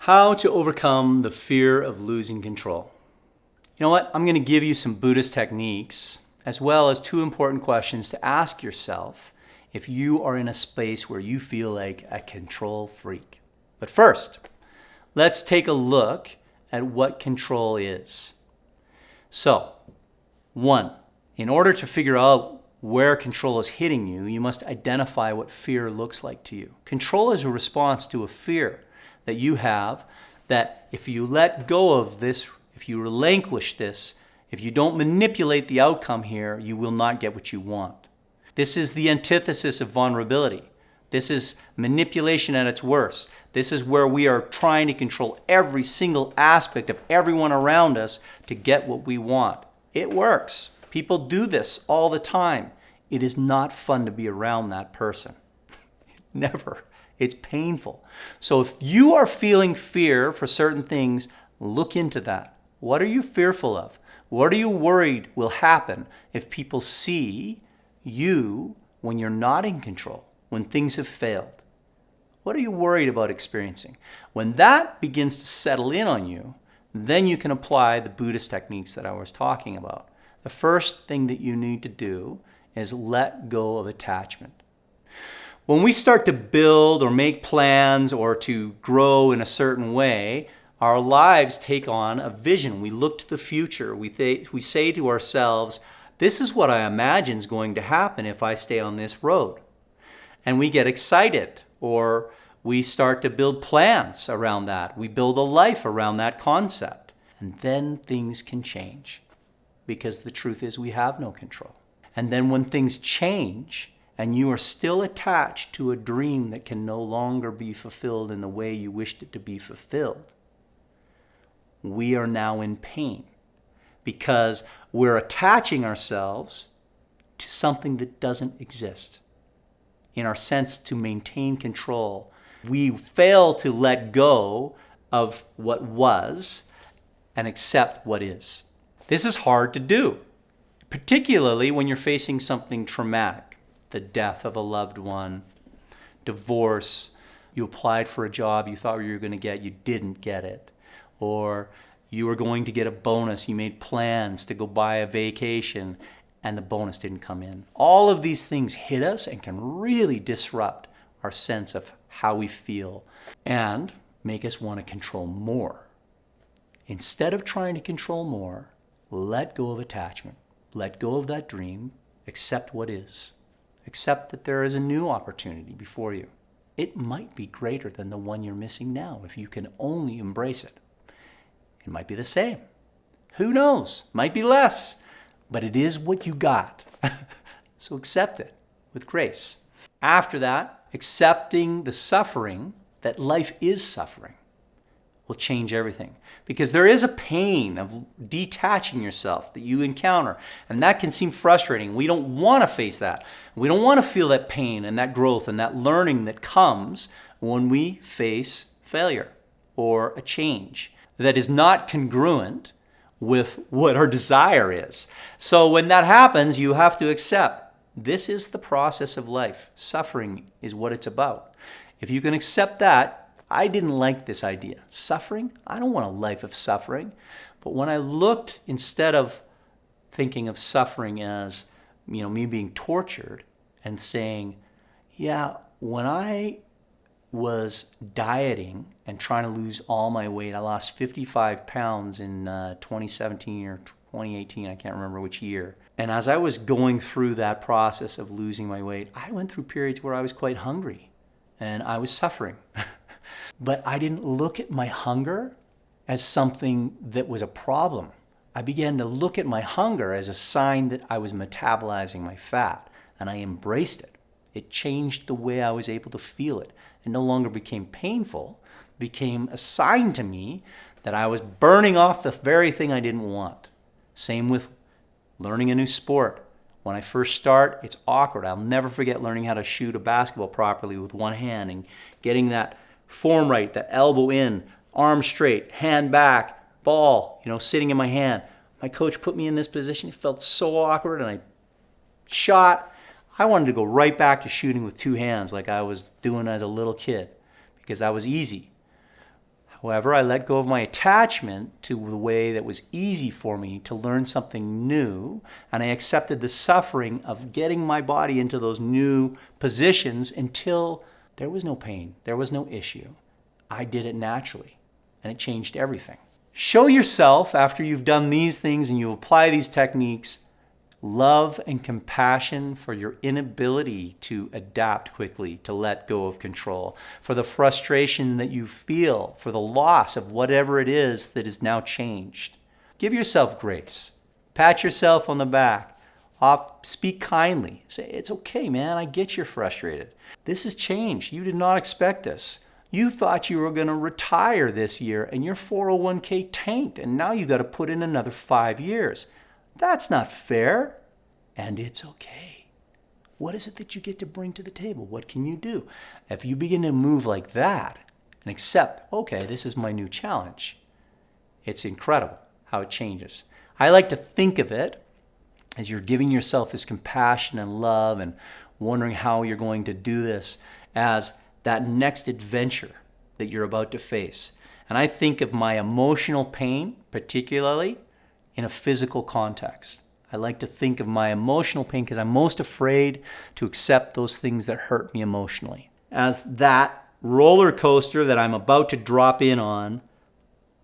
How to overcome the fear of losing control. You know what? I'm going to give you some Buddhist techniques as well as two important questions to ask yourself if you are in a space where you feel like a control freak. But first, let's take a look at what control is. So, one, in order to figure out where control is hitting you, you must identify what fear looks like to you. Control is a response to a fear that you have that if you let go of this, if you relinquish this, if you don't manipulate the outcome here, you will not get what you want. This is the antithesis of vulnerability. This is manipulation at its worst. This is where we are trying to control every single aspect of everyone around us to get what we want. It works. People do this all the time. It is not fun to be around that person. Never. It's painful. So if you are feeling fear for certain things, look into that. What are you fearful of? What are you worried will happen if people see you when you're not in control, when things have failed? What are you worried about experiencing? When that begins to settle in on you, then you can apply the Buddhist techniques that I was talking about. The first thing that you need to do is let go of attachment. When we start to build or make plans or to grow in a certain way, our lives take on a vision. We look to the future. We say to ourselves, this is what I imagine is going to happen if I stay on this road. And we get excited, or we start to build plans around that. We build a life around that concept. And then things can change, because the truth is we have no control. And then when things change, and you are still attached to a dream that can no longer be fulfilled in the way you wished it to be fulfilled, we are now in pain because we're attaching ourselves to something that doesn't exist. In our sense to maintain control, we fail to let go of what was and accept what is. This is hard to do, particularly when you're facing something traumatic. The death of a loved one, divorce, you applied for a job you thought you were going to get, you didn't get it. Or you were going to get a bonus, you made plans to go buy a vacation, and the bonus didn't come in. All of these things hit us and can really disrupt our sense of how we feel and make us want to control more. Instead of trying to control more, let go of attachment. Let go of that dream. Accept what is. Accept that there is a new opportunity before you. It might be greater than the one you're missing now if you can only embrace it. It might be the same. Who knows? Might be less. But it is what you got. So accept it with grace. After that, accepting the suffering, that life is suffering, will change everything. Because there is a pain of detaching yourself that you encounter. And that can seem frustrating. We don't want to face that. We don't want to feel that pain and that growth and that learning that comes when we face failure or a change that is not congruent with what our desire is. So when that happens, you have to accept this is the process of life. Suffering is what it's about. If you can accept that, I didn't like this idea. Suffering? I don't want a life of suffering. But when I looked, instead of thinking of suffering as, me being tortured and saying, yeah, when I was dieting and trying to lose all my weight, I lost 55 pounds in 2017 or 2018, I can't remember which year. And as I was going through that process of losing my weight, I went through periods where I was quite hungry and I was suffering. But I didn't look at my hunger as something that was a problem. I began to look at my hunger as a sign that I was metabolizing my fat, and I embraced it. It changed the way I was able to feel it. It no longer became painful, it became a sign to me that I was burning off the very thing I didn't want. Same with learning a new sport. When I first start, it's awkward. I'll never forget learning how to shoot a basketball properly with one hand and getting that form right, the elbow in, arm straight, hand back, ball, sitting in my hand. My coach put me in this position. It felt so awkward, and I shot. I wanted to go right back to shooting with two hands like I was doing as a little kid because that was easy. However, I let go of my attachment to the way that was easy for me to learn something new, and I accepted the suffering of getting my body into those new positions until there was no pain, there was no issue. I did it naturally, and it changed everything. Show yourself, after you've done these things and you apply these techniques, love and compassion for your inability to adapt quickly, to let go of control, for the frustration that you feel, for the loss of whatever it is that is now changed. Give yourself grace. Pat yourself on the back. Speak kindly. Say, it's okay, man. I get you're frustrated. This has changed. You did not expect this. You thought you were going to retire this year and your 401k tanked, and now you got to put in another 5 years. That's not fair, and it's okay. What is it that you get to bring to the table? What can you do? If you begin to move like that and accept, okay, this is my new challenge, it's incredible how it changes. I like to think of it as you're giving yourself this compassion and love and wondering how you're going to do this as that next adventure that you're about to face. And I think of my emotional pain, particularly, in a physical context. I like to think of my emotional pain because I'm most afraid to accept those things that hurt me emotionally. As that roller coaster that I'm about to drop in on,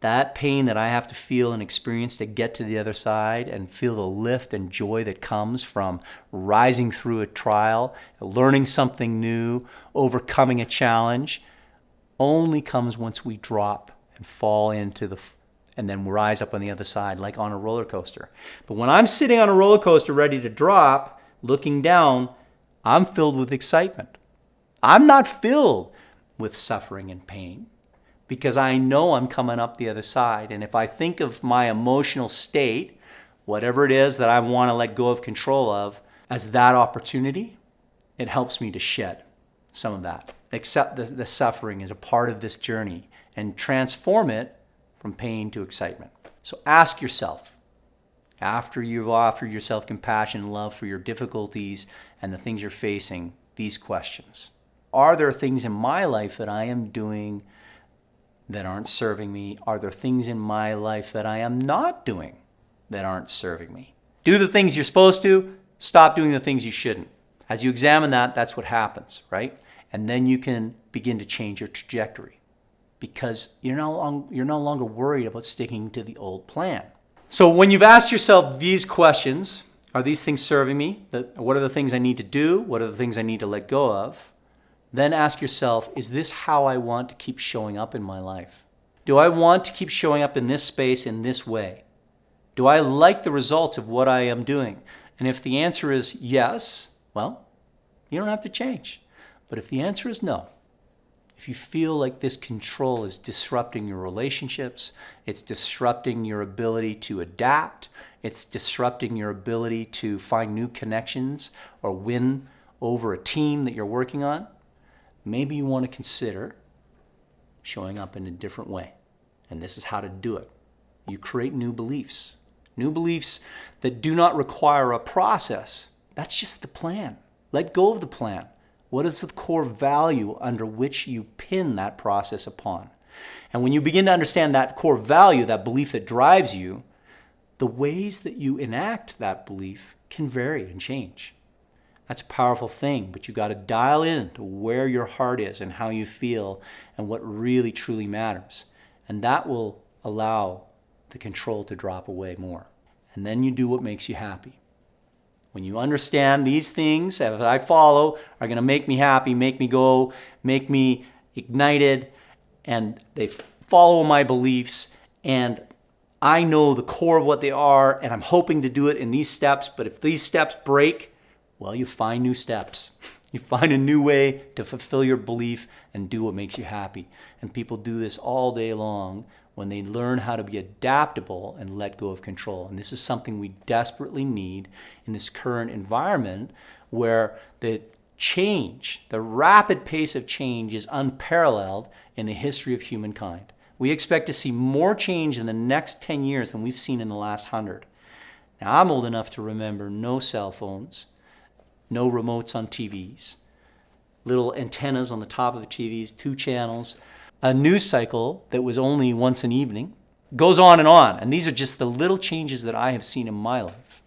that pain that I have to feel and experience to get to the other side and feel the lift and joy that comes from rising through a trial, learning something new, overcoming a challenge, only comes once we drop and fall into and then rise up on the other side, like on a roller coaster. But when I'm sitting on a roller coaster ready to drop, looking down, I'm filled with excitement. I'm not filled with suffering and pain because I know I'm coming up the other side. And if I think of my emotional state, whatever it is that I want to let go of control of, as that opportunity, it helps me to shed some of that. Accept the suffering as a part of this journey and transform it from pain to excitement. So ask yourself, after you've offered yourself compassion and love for your difficulties and the things you're facing, these questions. Are there things in my life that I am doing that aren't serving me? Are there things in my life that I am not doing that aren't serving me? Do the things you're supposed to, stop doing the things you shouldn't. As you examine that, that's what happens, right? And then you can begin to change your trajectory, because you're no longer worried about sticking to the old plan. So when you've asked yourself these questions, are these things serving me? What are the things I need to do? What are the things I need to let go of? Then ask yourself, is this how I want to keep showing up in my life? Do I want to keep showing up in this space in this way? Do I like the results of what I am doing? And if the answer is yes, well, you don't have to change. But if the answer is no, if you feel like this control is disrupting your relationships, it's disrupting your ability to adapt, it's disrupting your ability to find new connections or win over a team that you're working on, maybe you want to consider showing up in a different way. And this is how to do it. You create new beliefs that do not require a process. That's just the plan. Let go of the plan. What is the core value under which you pin that process upon? And when you begin to understand that core value, that belief that drives you, the ways that you enact that belief can vary and change. That's a powerful thing, but you got to dial in to where your heart is and how you feel and what really truly matters. And that will allow the control to drop away more. And then you do what makes you happy. When you understand these things, as I follow, are going to make me happy, make me go, make me ignited, and they follow my beliefs, and I know the core of what they are, and I'm hoping to do it in these steps, but if these steps break, well, you find new steps. You find a new way to fulfill your belief and do what makes you happy. And people do this all day long when they learn how to be adaptable and let go of control. And this is something we desperately need in this current environment where the change, the rapid pace of change is unparalleled in the history of humankind. We expect to see more change in the next 10 years than we've seen in the last 100. Now, I'm old enough to remember no cell phones, no remotes on TVs, little antennas on the top of the TVs, 2 channels. a news cycle that was only once an evening. Goes on. And these are just the little changes that I have seen in my life.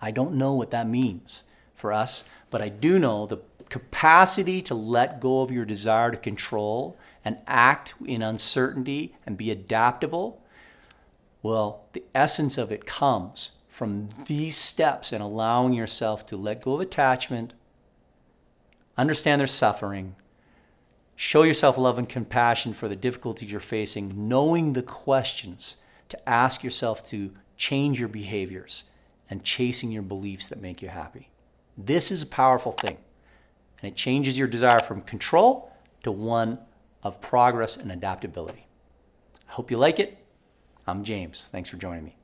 I don't know what that means for us, but I do know the capacity to let go of your desire to control and act in uncertainty and be adaptable. Well, the essence of it comes from these steps and allowing yourself to let go of attachment, understand their suffering, show yourself love and compassion for the difficulties you're facing, knowing the questions to ask yourself to change your behaviors and chasing your beliefs that make you happy. This is a powerful thing, and it changes your desire from control to one of progress and adaptability. I hope you like it. I'm James. Thanks for joining me.